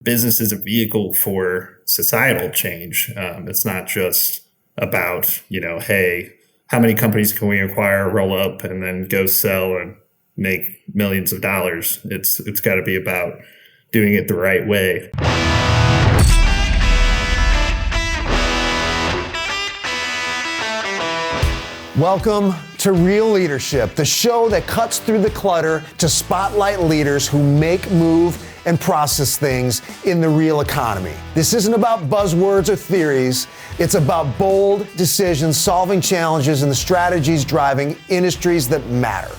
business is a vehicle for societal change. It's not just about, hey, how many companies can we acquire, roll up, and then go sell and make millions of dollars. It's got to be about doing it the right way. Welcome to Real Leadership, the show that cuts through the clutter to spotlight leaders who make, move, and process things in the real economy. This isn't about buzzwords or theories. It's about bold decisions, solving challenges, and the strategies driving industries that matter.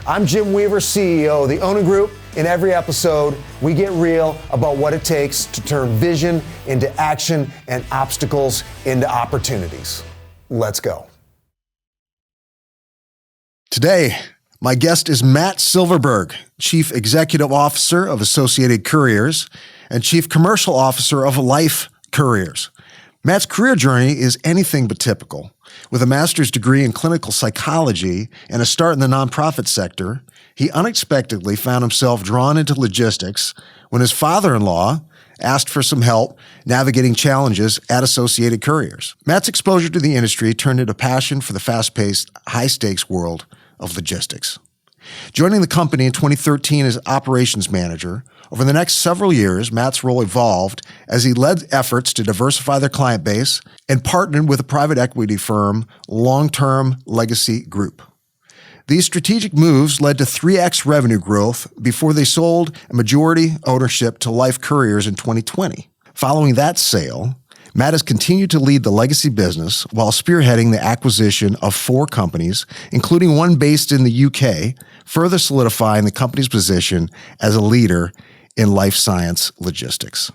I'm Jim Weaver, CEO of the Owner Group. In every episode, we get real about what it takes to turn vision into action and obstacles into opportunities. Let's go. Today, my guest is Matt Silverberg, Chief Executive Officer of Associated Couriers and Chief Commercial Officer of Life Couriers. Matt's career journey is anything but typical. With a master's degree in clinical psychology and a start in the nonprofit sector, he unexpectedly found himself drawn into logistics when his father-in-law asked for some help navigating challenges at Associated Couriers. Matt's exposure to the industry turned into passion for the fast-paced, high-stakes world of logistics. Joining the company in 2013 as operations manager, over the next several years, Matt's role evolved as he led efforts to diversify their client base and partnered with a private equity firm, Long-Term Legacy Group. These strategic moves led to 3x revenue growth before they sold a majority ownership to Life Couriers in 2020. Following that sale, Matt has continued to lead the legacy business while spearheading the acquisition of 4 companies, including one based in the UK, further solidifying the company's position as a leader in life science logistics.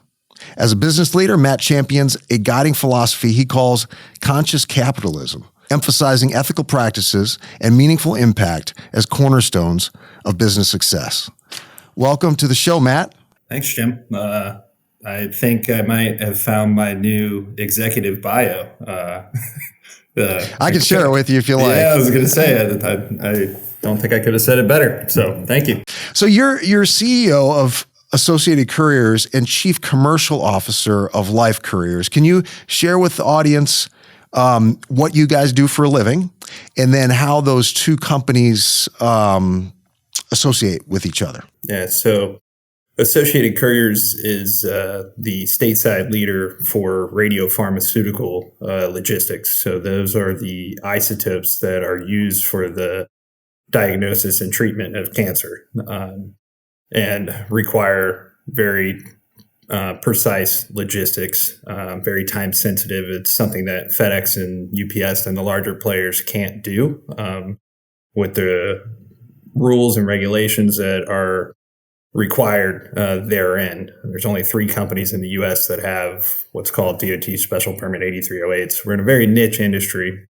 As a business leader, Matt champions a guiding philosophy he calls conscious capitalism, emphasizing ethical practices and meaningful impact as cornerstones of business success. Welcome to the show, Matt. Thanks, Jim. I think I might have found my new executive bio. I can share it with you if you like. Yeah, I was going to say, I don't think I could have said it better. So thank you. So you're CEO of Associated Couriers and Chief Commercial Officer of Life Couriers. Can you share with the audience what you guys do for a living and then how those two companies associate with each other? Yeah, so Associated Couriers is the stateside leader for radiopharmaceutical logistics. So those are the isotopes that are used for the diagnosis and treatment of cancer and require very precise logistics, very time sensitive. It's something that FedEx and UPS and the larger players can't do with the rules and regulations that are required therein. There's only 3 companies in the U.S. that have what's called DOT Special Permit 8308. So we're in a very niche industry.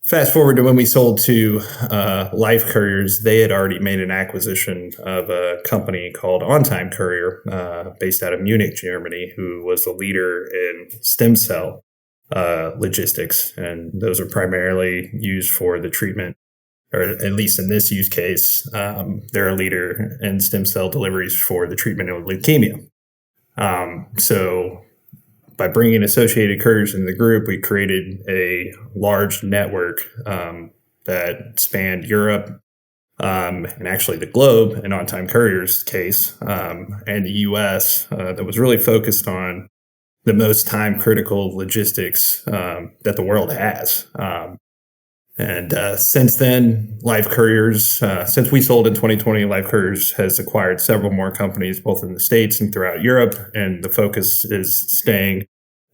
Fast forward to when we sold to Life Couriers, they had already made an acquisition of a company called On-Time Courier, based out of Munich, Germany, who was the leader in stem cell logistics. And those are primarily used for the treatment, or at least in this use case, they're a leader in stem cell deliveries for the treatment of leukemia. So by bringing Associated Couriers into the group, we created a large network that spanned Europe and actually the globe, in On-Time Couriers' case, and the U.S. That was really focused on the most time-critical logistics that the world has. And since then, Life Couriers, since we sold in 2020, Life Couriers has acquired several more companies, both in the States and throughout Europe. And the focus is staying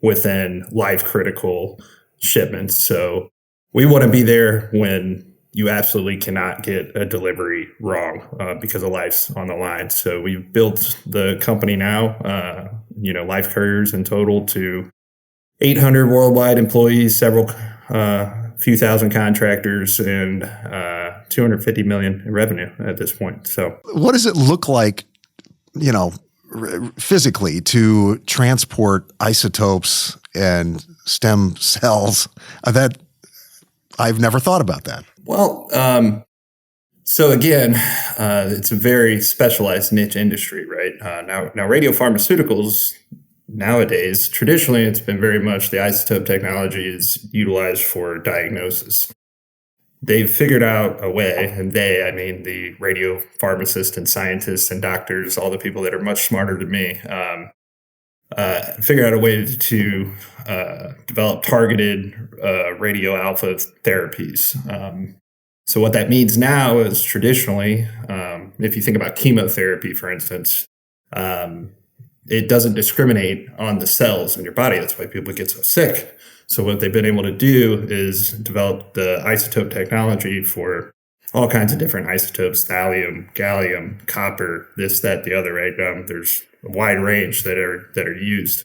within life-critical shipments. So we want to be there when you absolutely cannot get a delivery wrong because of life's on the line. So we've built the company now, Life Couriers in total, to 800 worldwide employees, several few thousand contractors, and $250 million in revenue at this point. So what does it look like, physically to transport isotopes and stem cells? That I've never thought about that. Well, So again, it's a very specialized niche industry, right? Now radiopharmaceuticals nowadays, traditionally, it's been very much the isotope technology is utilized for diagnosis. They've figured out a way, and I mean the radiopharmacists and scientists and doctors, all the people that are much smarter than me, figured out a way to develop targeted radio alpha therapies. So what that means now is traditionally, if you think about chemotherapy, for instance, it doesn't discriminate on the cells in your body. That's why people get so sick. So what they've been able to do is develop the isotope technology for all kinds of different isotopes: thallium, gallium, copper, this, that, the other. Right? There's a wide range that are used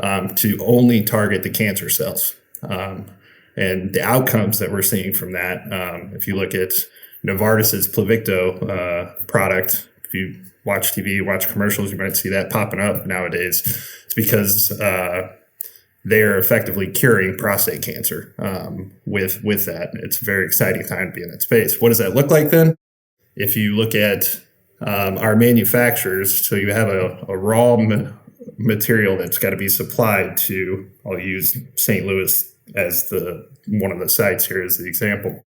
to only target the cancer cells. And the outcomes that we're seeing from that, if you look at Novartis's Pluvicto product, if you watch TV, watch commercials, you might see that popping up nowadays. It's because they're effectively curing prostate cancer with that. It's a very exciting time to be in that space. What does that look like then? If you look at our manufacturers, so you have a raw material that's got to be supplied to, I'll use St. Louis as one of the sites here as the example.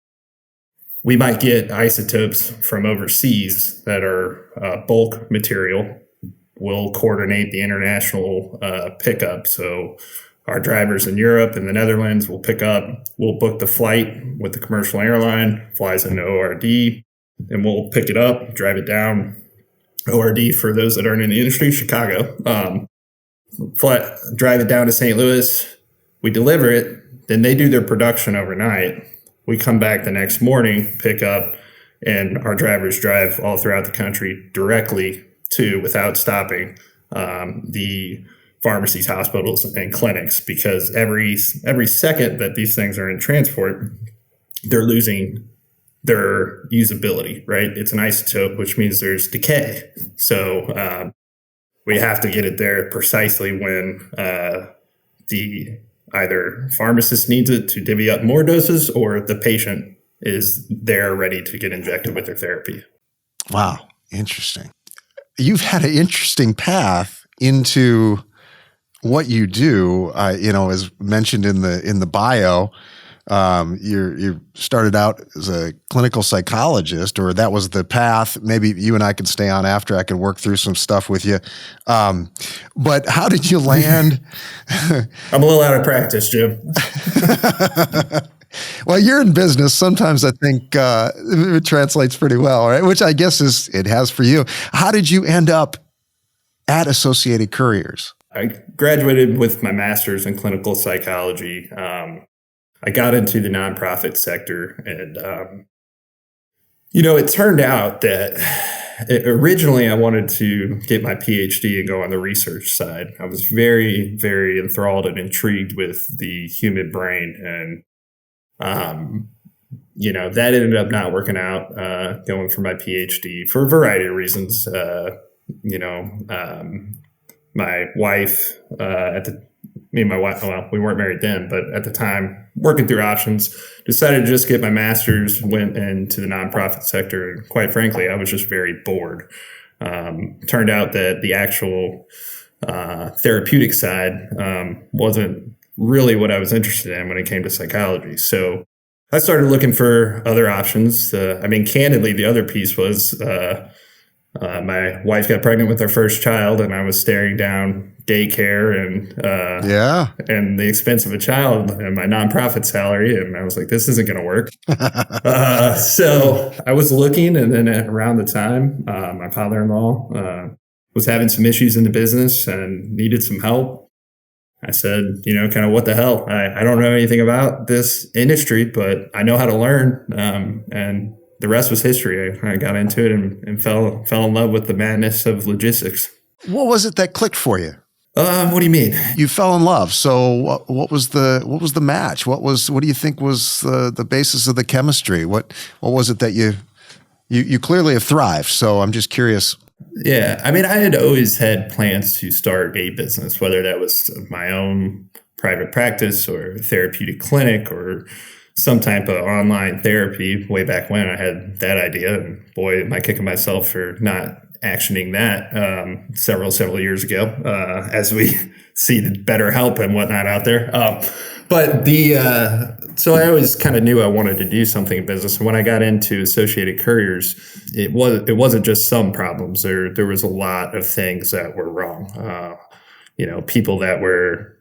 We might get isotopes from overseas that are bulk material. We'll coordinate the international pickup. So our drivers in Europe and the Netherlands will pick up. We'll book the flight with the commercial airline, flies into ORD, and we'll pick it up, drive it down. ORD, for those that aren't in the industry, Chicago. Drive it down to St. Louis. We deliver it. Then they do their production overnight. We come back the next morning, pick up, and our drivers drive all throughout the country directly to, without stopping, the pharmacies, hospitals, and clinics, because every second that these things are in transport, they're losing their usability, right? It's an isotope, which means there's decay. So we have to get it there precisely when the either pharmacist needs it to divvy up more doses, or the patient is there ready to get injected with their therapy. Wow, interesting. You've had an interesting path into what you do. As mentioned in the bio, you started out as a clinical psychologist, or that was the path. Maybe you and I could stay on after. I could work through some stuff with you. But how did you land? I'm a little out of practice, Jim. Well, you're in business. Sometimes I think it translates pretty well, right? Which I guess it has for you. How did you end up at Associated Couriers? I graduated with my master's in clinical psychology. I got into the nonprofit sector, and it turned out that originally I wanted to get my PhD and go on the research side. I was very, very enthralled and intrigued with the human brain, and that ended up not working out, going for my PhD for a variety of reasons. My wife, me and my wife, well, we weren't married then, but at the time, working through options, decided to just get my master's, went into the nonprofit sector. And quite frankly, I was just very bored. Turned out that the actual therapeutic side wasn't really what I was interested in when it came to psychology. So I started looking for other options. Candidly, the other piece was my wife got pregnant with our first child, and I was staring down daycare and the expense of a child and my nonprofit salary, and I was like, this isn't going to work. So I was looking, and then around the time, my father-in-law was having some issues in the business and needed some help. I said, kind of what the hell? I don't know anything about this industry, but I know how to learn, and the rest was history. I got into it and fell in love with the madness of logistics. What was it that clicked for you? What do you mean? You fell in love. So what was the match? What do you think was the basis of the chemistry? What was it that you clearly have thrived? So I'm just curious. Yeah, I had always had plans to start a business, whether that was my own private practice or therapeutic clinic or some type of online therapy. Way back when I had that idea, and boy, am I kicking myself for not actioning that several years ago, as we see the BetterHelp and whatnot out there. So I always kind of knew I wanted to do something in business. And when I got into Associated Couriers, it wasn't just some problems. There was a lot of things that were wrong. People that were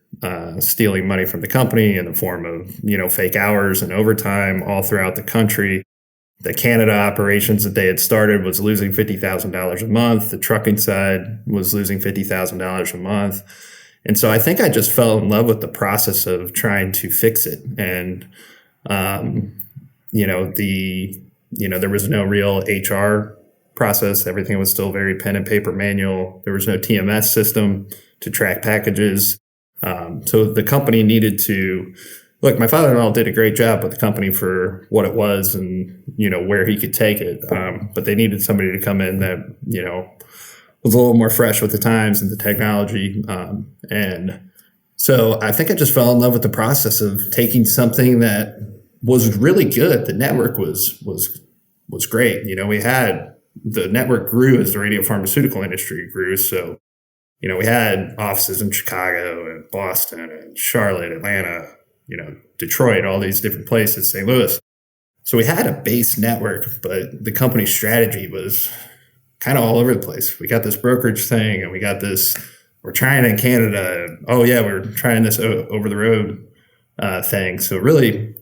stealing money from the company in the form of, fake hours and overtime all throughout the country. The Canada operations that they had started was losing $50,000 a month. The trucking side was losing $50,000 a month. And so I think I just fell in love with the process of trying to fix it. And, there was no real HR process. Everything was still very pen and paper manual. There was no TMS system to track packages. So the company needed to look. My father-in-law did a great job with the company for what it was and, where he could take it. But they needed somebody to come in that, was a little more fresh with the times and the technology. And so I think I just fell in love with the process of taking something that was really good. The network was great. The network grew as the radiopharmaceutical industry grew. So, we had offices in Chicago and Boston and Charlotte, Atlanta, Detroit, all these different places, St. Louis. So we had a base network, but the company's strategy was kind of all over the place. We got this brokerage thing, and we got this, we're trying in Canada. And, oh yeah, we're trying this over the road thing. So really,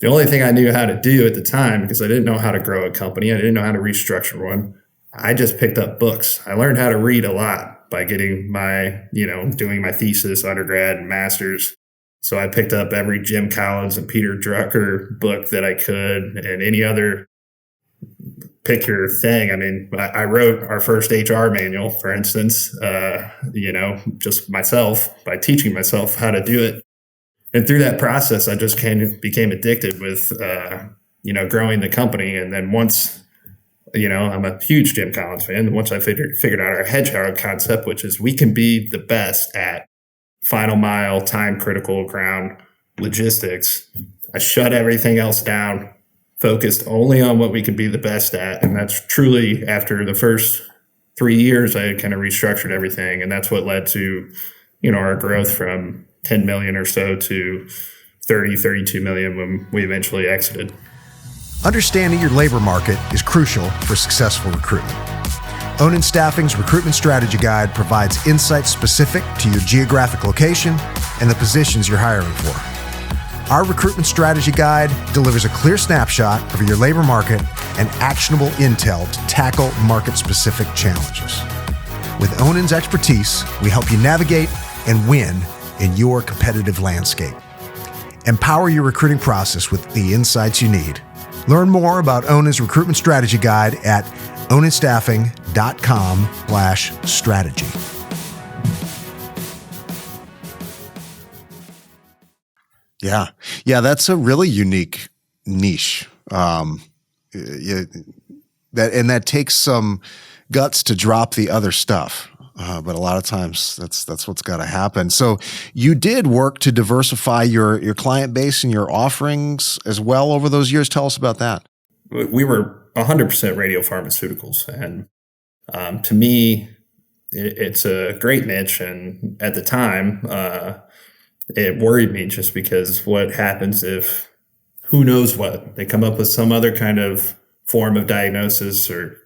the only thing I knew how to do at the time, because I didn't know how to grow a company, I didn't know how to restructure one, I just picked up books. I learned how to read a lot by getting my, doing my thesis, undergrad and master's. So I picked up every Jim Collins and Peter Drucker book that I could, and any other pick your thing. I mean, I wrote our first HR manual, for instance, just myself, by teaching myself how to do it. And through that process, I just became addicted with, growing the company. And then once, I'm a huge Jim Collins fan. Once I figured out our hedgehog concept, which is we can be the best at final mile, time critical ground logistics, I shut everything else down, focused only on what we could be the best at. And that's truly, after the first 3 years, I kind of restructured everything. And that's what led to, our growth from 10 million or so to 32 million when we eventually exited. Understanding your labor market is crucial for successful recruitment. Onin Staffing's Recruitment Strategy Guide provides insights specific to your geographic location and the positions you're hiring for. Our Recruitment Strategy Guide delivers a clear snapshot of your labor market and actionable intel to tackle market-specific challenges. With Onin's expertise, we help you navigate and win in your competitive landscape. Empower your recruiting process with the insights you need. Learn more about Onin's Recruitment Strategy Guide at oninstaffing.com/strategy. Yeah, that's a really unique niche. That takes some guts to drop the other stuff. But a lot of times that's what's got to happen. So you did work to diversify your client base and your offerings as well over those years. Tell us about that. We were 100% radiopharmaceuticals. And to me, it's a great niche. And at the time, it worried me just because what happens if, who knows what, they come up with some other kind of form of diagnosis or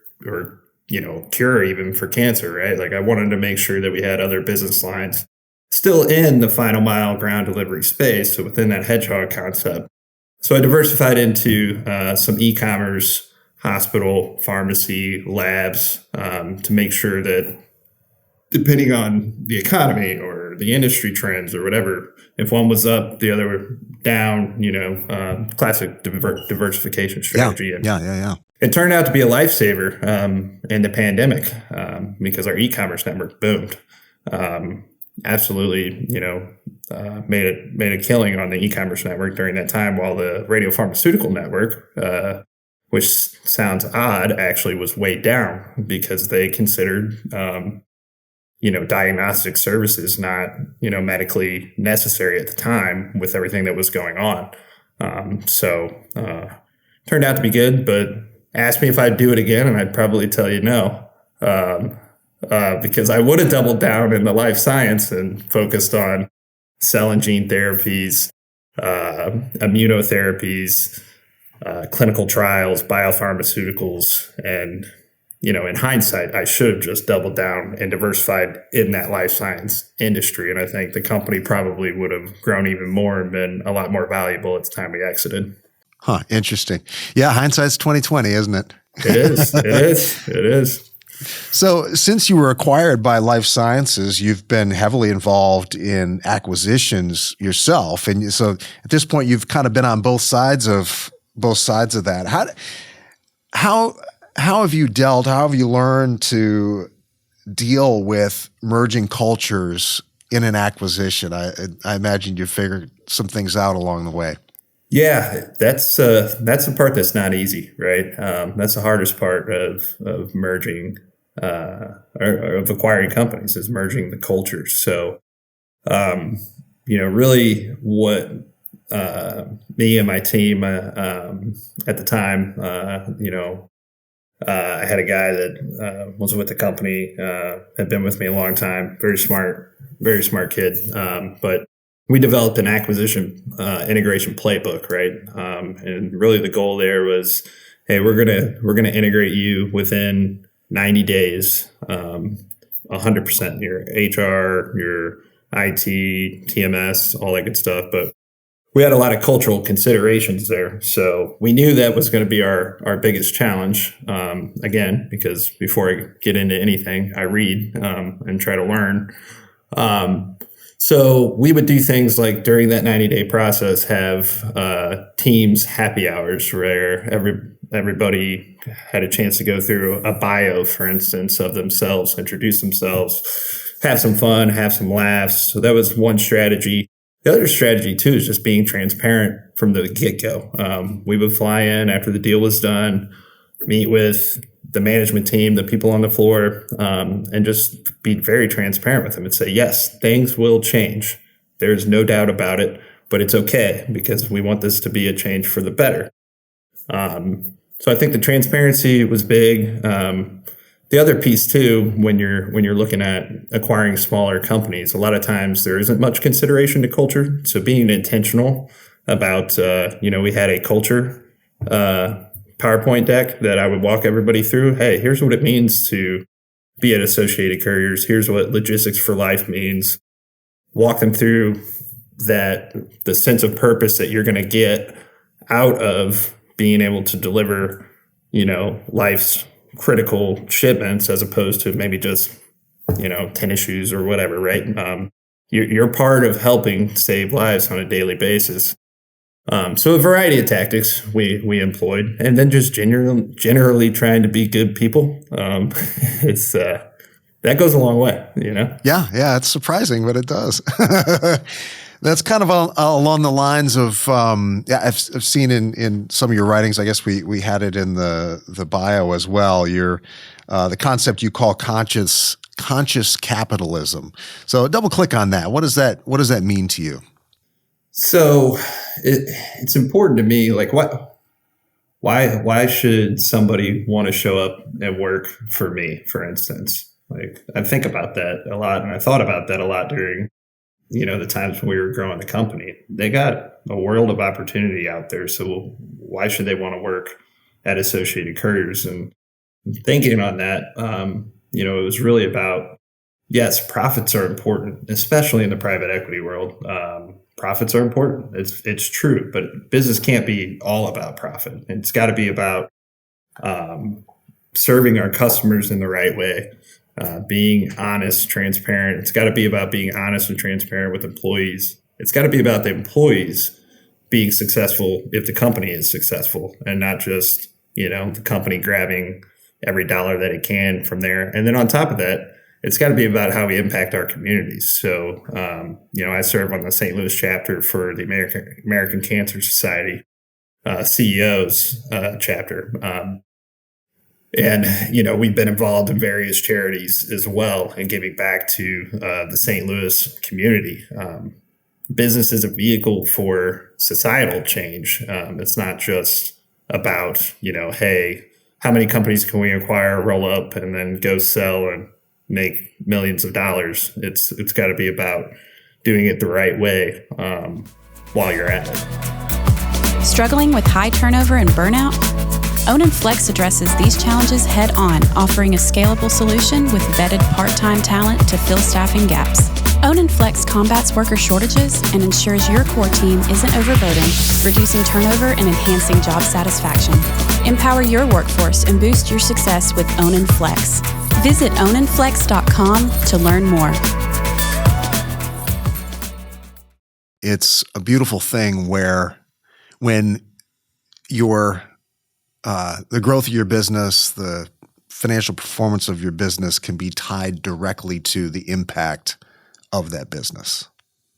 cure even for cancer, right? Like I wanted to make sure that we had other business lines still in the final mile ground delivery space. So within that hedgehog concept. So I diversified into some e-commerce, hospital, pharmacy, labs, to make sure that depending on the economy or the industry trends or whatever, if one was up, the other were down, classic diversification strategy. Yeah. It turned out to be a lifesaver in the pandemic because our e-commerce network boomed. Absolutely, made a killing on the e-commerce network during that time, while the radiopharmaceutical network, which sounds odd, actually was weighed down because they considered, diagnostic services not, medically necessary at the time with everything that was going on. Turned out to be good, but ask me if I'd do it again, and I'd probably tell you no. Because I would have doubled down in the life science and focused on cell and gene therapies, immunotherapies, clinical trials, biopharmaceuticals. And, in hindsight, I should have just doubled down and diversified in that life science industry. And I think the company probably would have grown even more and been a lot more valuable at the time we exited. Huh. Interesting. Yeah. Hindsight's 2020, isn't it? It is. It is. So since you were acquired by Life Sciences, you've been heavily involved in acquisitions yourself. And so at this point, you've kind of been on both sides of that. How have you learned to deal with merging cultures in an acquisition? I imagine you figured some things out along the way. Yeah, that's the part that's not easy, right? That's the hardest part of merging or of acquiring companies is merging the cultures. So, really what me and my team at the time, I had a guy that was with the company, had been with me a long time, very smart kid, but we developed an acquisition integration playbook, right? And really the goal there was, hey, we're gonna integrate you within 90 days, 100%, your HR, your IT, TMS, all that good stuff. But we had a lot of cultural considerations there. So we knew that was going to be our biggest challenge, again, because before I get into anything, I read and try to learn. So we would do things like during that 90-day process, have teams happy hours where everybody had a chance to go through a bio, for instance, of themselves, introduce themselves, have some fun, have some laughs. So that was one strategy. The other strategy, too, is just being transparent from the get-go. We would fly in after the deal was done, meet with the management team, the people on the floor, and just be very transparent with them and say, yes, things will change. There's no doubt about it, but it's okay because we want this to be a change for the better. So I think the transparency was big. The other piece too, when you're looking at acquiring smaller companies, a lot of times there isn't much consideration to culture. So being intentional about, we had a culture PowerPoint deck that I would walk everybody through. Hey, here's what it means to be at Associated Couriers. Here's what logistics for life means. Walk them through that, the sense of purpose that you're going to get out of being able to deliver, life's critical shipments as opposed to maybe just, tennis shoes or whatever, right? You're part of helping save lives on a daily basis. So a variety of tactics we employed, and then just generally trying to be good people. It's that goes a long way, Yeah, it's surprising, but it does. That's kind of along the lines of I've seen in some of your writings. I guess we had it in the bio as well. The concept you call conscious capitalism. So double click on that. What does that mean to you? So it's important to me. Like why should somebody want to show up at work for me, for instance? Like I think about that a lot, and I thought about that a lot during the times when we were growing the company. They got a world of opportunity out there. So why should they want to work at Associated Couriers? And thinking on that, it was really about, yes, profits are important, especially in the private equity world. Profits are important. It's true, but business can't be all about profit. It's got to be about serving our customers in the right way. Being honest, transparent. It's got to be about being honest and transparent with employees. It's got to be about the employees being successful if the company is successful, and not just, the company grabbing every dollar that it can from there. And then on top of that, it's got to be about how we impact our communities. So, I serve on the St. Louis chapter for the American Cancer Society, CEO's chapter. And, we've been involved in various charities as well and giving back to the St. Louis community. business is a vehicle for societal change. It's not just about, hey, how many companies can we acquire, roll up, and then go sell and make millions of dollars. It's got to be about doing it the right way while you're at it. Struggling with high turnover and burnout? Own and Flex addresses these challenges head on, offering a scalable solution with vetted part-time talent to fill staffing gaps. Own and Flex combats worker shortages and ensures your core team isn't overburdened, reducing turnover and enhancing job satisfaction. Empower your workforce and boost your success with Own and Flex. Visit ownandflex.com to learn more. It's a beautiful thing when the growth of your business, the financial performance of your business can be tied directly to the impact of that business.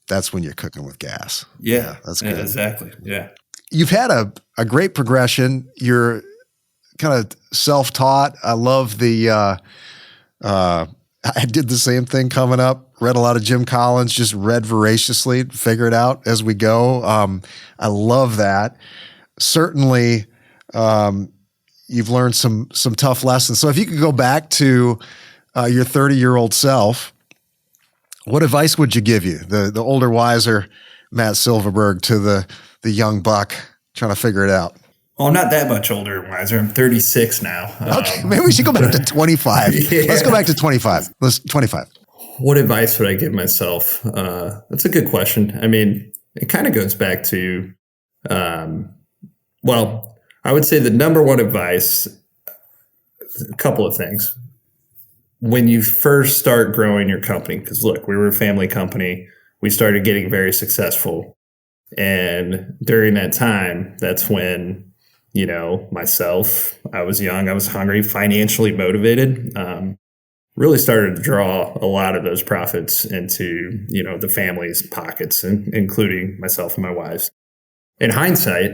That's when you're cooking with gas. Yeah, that's good. Exactly. Yeah. You've had a great progression. You're kind of self-taught. I love I did the same thing coming up, read a lot of Jim Collins, just read voraciously, figure it out as we go. I love that. Certainly, you've learned some tough lessons. So if you could go back to your 30-year-old self, what advice would you give you, the older, wiser Matt Silverberg to the young buck trying to figure it out? Well, I'm not that much older and wiser. I'm 36 now. Okay, maybe we should go back to 25. Yeah. Let's go back to 25. Let's 25. What advice would I give myself? That's a good question. I mean, it kind of goes back to, well, I would say the number one advice, a couple of things. When you first start growing your company, because look, we were a family company, we started getting very successful. And during that time, that's when, myself, I was young, I was hungry, financially motivated, really started to draw a lot of those profits into, the family's pockets, including myself and my wife's. In hindsight,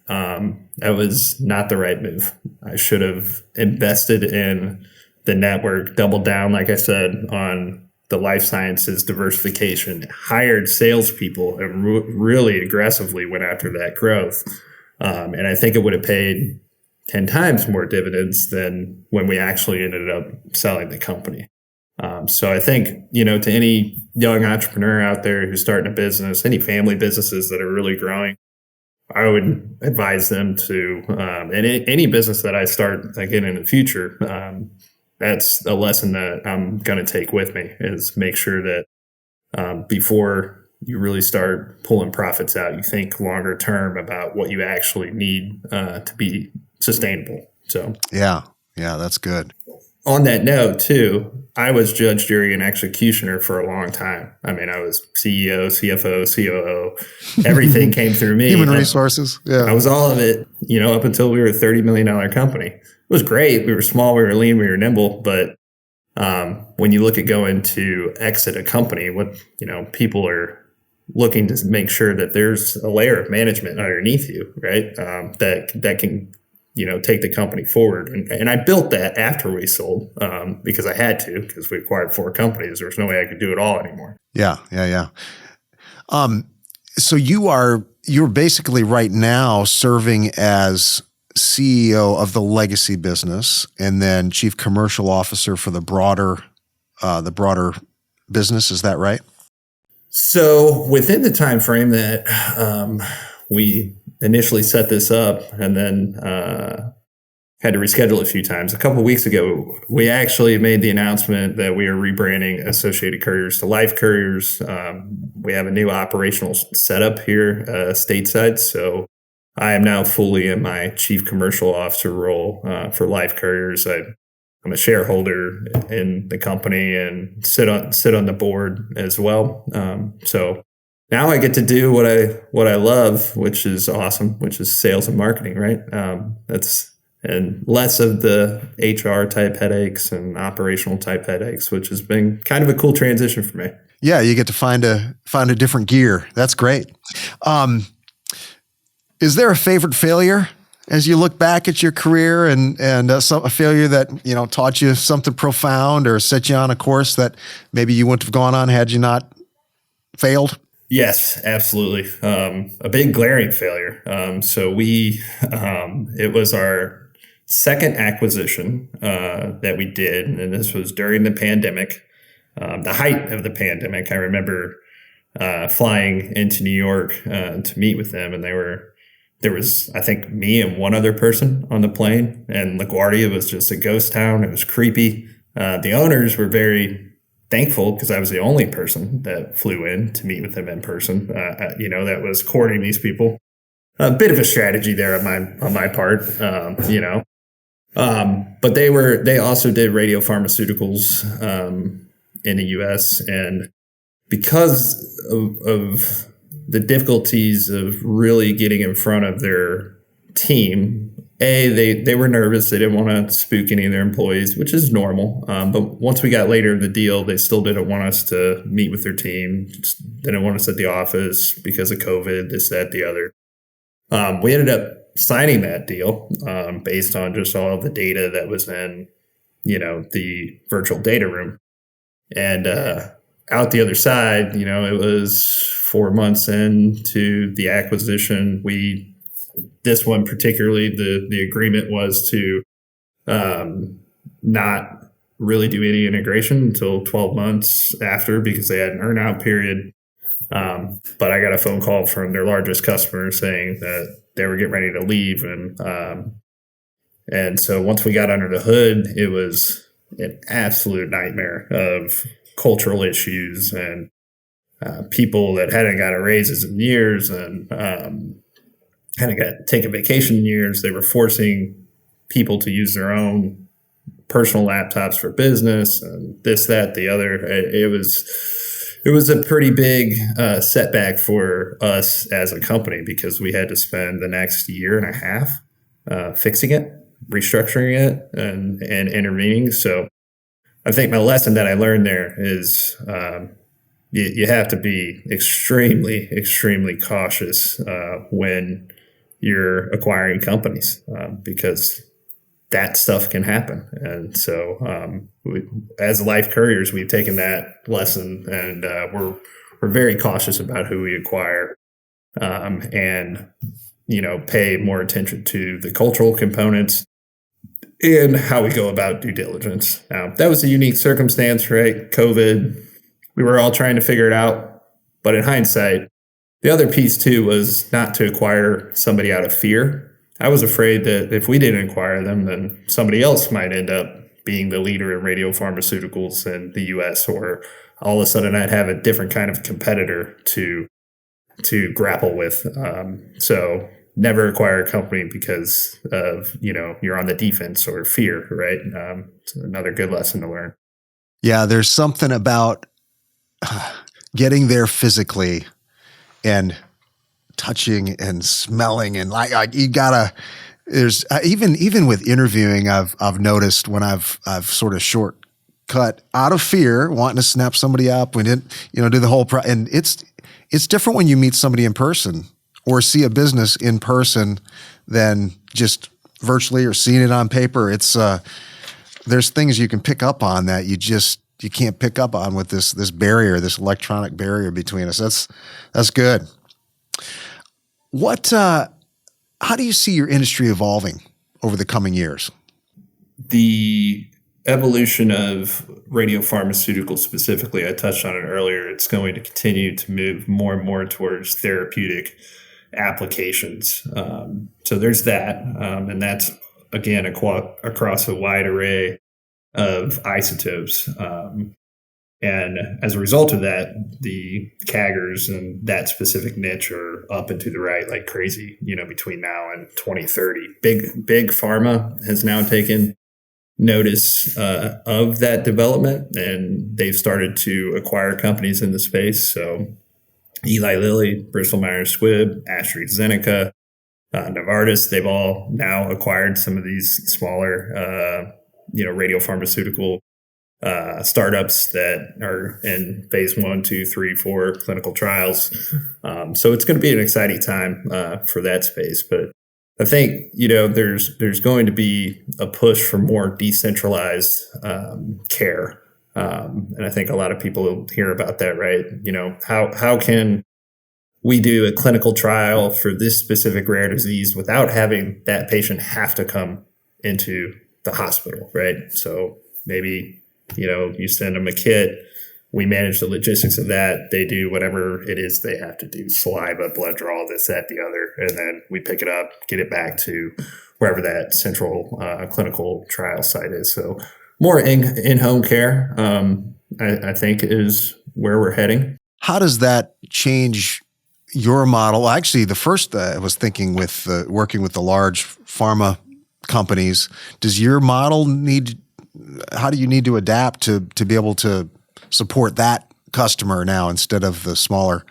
that was not the right move. I should have invested in the network, doubled down, like I said, on the life sciences diversification, hired salespeople, and really aggressively went after that growth. And I think it would have paid 10 times more dividends than when we actually ended up selling the company. So I think, to any young entrepreneur out there who's starting a business, any family businesses that are really growing, I would advise them to, and any business that I start again in the future, that's a lesson that I'm going to take with me, is make sure that before you really start pulling profits out, you think longer term about what you actually need to be sustainable. So yeah, that's good. On that note, too, I was judge, jury, and executioner for a long time. I mean, I was CEO, CFO, COO. Everything came through me. Human resources. Yeah, I was all of it. Up until we were a $30 million company. It was great. We were small, we were lean, we were nimble. But when you look at going to exit a company, what people are looking to make sure that there's a layer of management underneath you, right? That can take the company forward. And I built that after we sold because I had to, because we acquired 4 companies. There was no way I could do it all anymore. Yeah. So you're basically right now serving as CEO of the legacy business and then chief commercial officer for the broader business. Is that right? So within the time frame that we initially set this up and then had to reschedule a few times, a couple of weeks ago, we actually made the announcement that we are rebranding Associated Couriers to Life Couriers. We have a new operational setup here stateside. So I am now fully in my chief commercial officer role for Life Couriers. I'm a shareholder in the company and sit on the board as well. So now I get to do what I love, which is awesome, which is sales and marketing, right? And less of the HR type headaches and operational type headaches, which has been kind of a cool transition for me. Yeah, you get to find a different gear. That's great. Is there a favorite failure as you look back at your career and a failure that taught you something profound or set you on a course that maybe you wouldn't have gone on had you not failed? Yes, absolutely. A big glaring failure. It was our second acquisition that we did, and this was during the pandemic, the height of the pandemic. I remember flying into New York to meet with them, and there was, I think, me and one other person on the plane, and LaGuardia was just a ghost town. It was creepy. The owners were very thankful because I was the only person that flew in to meet with them in person, that was courting these people. A bit of a strategy there on my part, but they also did radiopharmaceuticals in the U.S. and because of the difficulties of really getting in front of their team. They were nervous. They didn't want to spook any of their employees, which is normal. But once we got later in the deal, they still didn't want us to meet with their team. They didn't want us at the office because of COVID, this, that, the other. We ended up signing that deal based on just all of the data that was in, the virtual data room. And out the other side, it was 4 months into the acquisition. This one particularly, the agreement was to not really do any integration until 12 months after because they had an earn-out period. But I got a phone call from their largest customer saying that they were getting ready to leave. And so once we got under the hood, it was an absolute nightmare of cultural issues and people that hadn't got a raises in years and hadn't got taken vacation in years. They were forcing people to use their own personal laptops for business and this, that, the other. It was a pretty big setback for us as a company because we had to spend the next year and a half fixing it, restructuring it, and intervening. So I think my lesson that I learned there is you have to be extremely, extremely cautious when you're acquiring companies because that stuff can happen. And so as Life Couriers, we've taken that lesson and we're very cautious about who we acquire and, pay more attention to the cultural components and how we go about due diligence. Now, that was a unique circumstance, right? COVID, we were all trying to figure it out. But in hindsight, the other piece too was not to acquire somebody out of fear. I was afraid that if we didn't acquire them, then somebody else might end up being the leader in radiopharmaceuticals in the U.S., or all of a sudden I'd have a different kind of competitor to grapple with. So never acquire a company because of, you're on the defense or fear, right? It's another good lesson to learn. Yeah, there's something about getting there physically and touching and smelling and like you gotta. There's even with interviewing, I've noticed when I've sort of shortcut out of fear, wanting to snap somebody up. We didn't, do the whole and it's different when you meet somebody in person or see a business in person than just virtually or seeing it on paper. It's there's things you can pick up on that you can't pick up on with this barrier, this electronic barrier between us. That's good. How do you see your industry evolving over the coming years? The evolution of radiopharmaceuticals specifically, I touched on it earlier, it's going to continue to move more and more towards therapeutic applications. So there's that. And that's, again, across a wide array of isotopes. And as a result of that, the CAGRs and that specific niche are up and to the right like crazy, between now and 2030. Big pharma has now taken notice of that development, and they've started to acquire companies in the space. So Eli Lilly, Bristol Myers Squibb, AstraZeneca, Novartis, they've all now acquired some of these smaller, radiopharmaceutical startups that are in phase 1, 2, 3, 4 clinical trials. So it's going to be an exciting time for that space. But I think, there's going to be a push for more decentralized care. And I think a lot of people hear about that, right? How can we do a clinical trial for this specific rare disease without having that patient have to come into the hospital, right? So maybe, you send them a kit, we manage the logistics of that. They do whatever it is they have to do, saliva, blood draw, this, that, the other, and then we pick it up, get it back to wherever that central clinical trial site is. So more in-home care, I think, is where we're heading. How does that change your model? Actually, the first I was thinking with working with the large pharma companies, does your model how do you need to adapt to be able to support that customer now instead of the smaller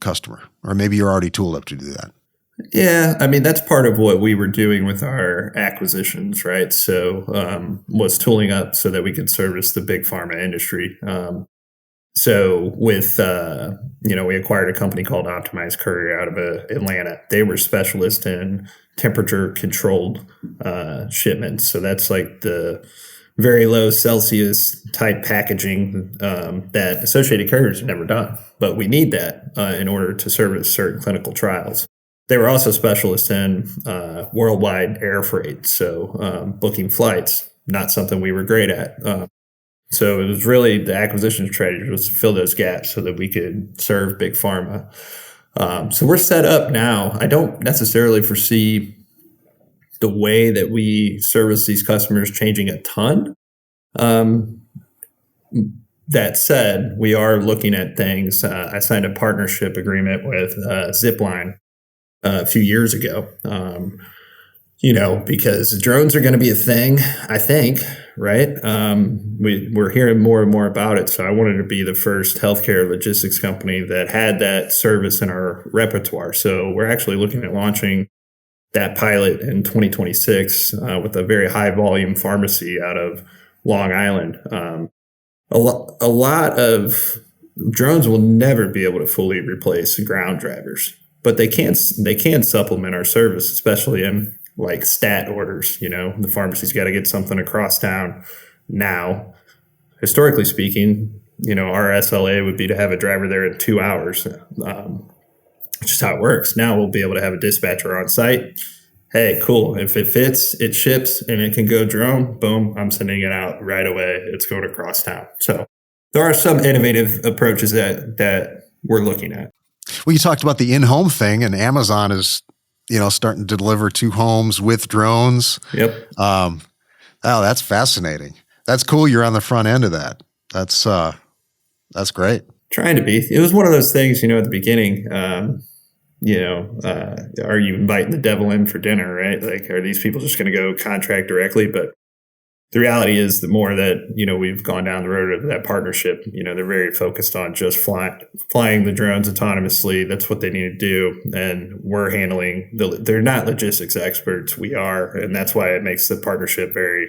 customer? Or maybe you're already tooled up to do that. Yeah, I mean, that's part of what we were doing with our acquisitions, right? So was tooling up so that we could service the big pharma industry. So with, we acquired a company called Optimized Courier out of Atlanta. They were specialists in temperature controlled shipments. So that's like the very low Celsius type packaging that Associated Couriers have never done. But we need that in order to service certain clinical trials. They were also specialists in worldwide air freight. So booking flights, not something we were great at. So it was really the acquisition strategy was to fill those gaps so that we could serve big pharma. So we're set up now. I don't necessarily foresee the way that we service these customers changing a ton. That said, we are looking at things. I signed a partnership agreement with Zipline a few years ago. Because drones are going to be a thing, I think, right? We're hearing more and more about it. So I wanted to be the first healthcare logistics company that had that service in our repertoire. So we're actually looking at launching that pilot in 2026 with a very high volume pharmacy out of Long Island. A lot of drones will never be able to fully replace ground drivers, but they can supplement our service, especially in like stat orders. The pharmacy's got to get something across town now. Historically speaking, our SLA would be to have a driver there in 2 hours. Just how it works. Now we'll be able to have a dispatcher on site. Hey, cool. If it fits, it ships, and it can go drone, boom, I'm sending it out right away. It's going across town. So there are some innovative approaches that we're looking at. Well, you talked about the in-home thing, and Amazon is starting to deliver to homes with drones. Yep. Oh, that's fascinating. That's cool. You're on the front end of that. That's great. Trying to be. It was one of those things, at the beginning, are you inviting the devil in for dinner, right? Like, are these people just going to go contract directly? But the reality is the more that, we've gone down the road of that partnership, they're very focused on just flying the drones autonomously. That's what they need to do. And we're handling they're not logistics experts. We are. And that's why it makes the partnership very,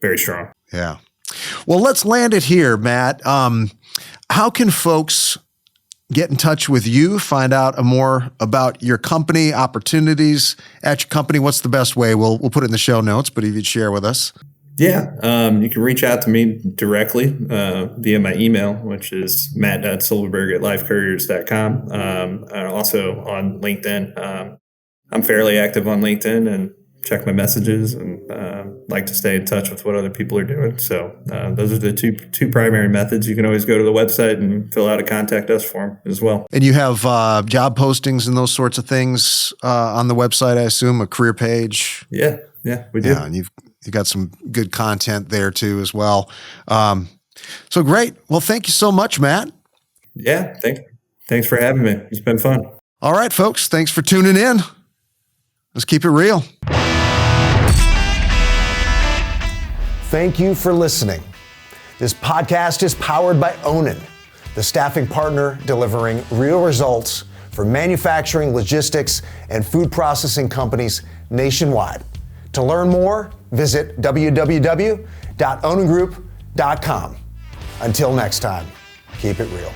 very strong. Yeah. Well, let's land it here, Matt. How can folks get in touch with you, find out more about your company, opportunities at your company? What's the best way? We'll put it in the show notes, but if you'd share with us. Yeah, you can reach out to me directly via my email, which is matt.silverberg@lifecouriers.com. Also on LinkedIn. I'm fairly active on LinkedIn and check my messages and like to stay in touch with what other people are doing. So those are the two primary methods. You can always go to the website and fill out a contact us form as well. And you have job postings and those sorts of things on the website, I assume, a career page? Yeah, we do. Yeah, and you've got some good content there too as well. So great. Well, thank you so much, Matt. Yeah, thanks for having me. It's been fun. All right, folks. Thanks for tuning in. Let's keep it real. Thank you for listening. This podcast is powered by Onin, the staffing partner delivering real results for manufacturing, logistics, and food processing companies nationwide. To learn more, visit www.oningroup.com. Until next time, keep it real.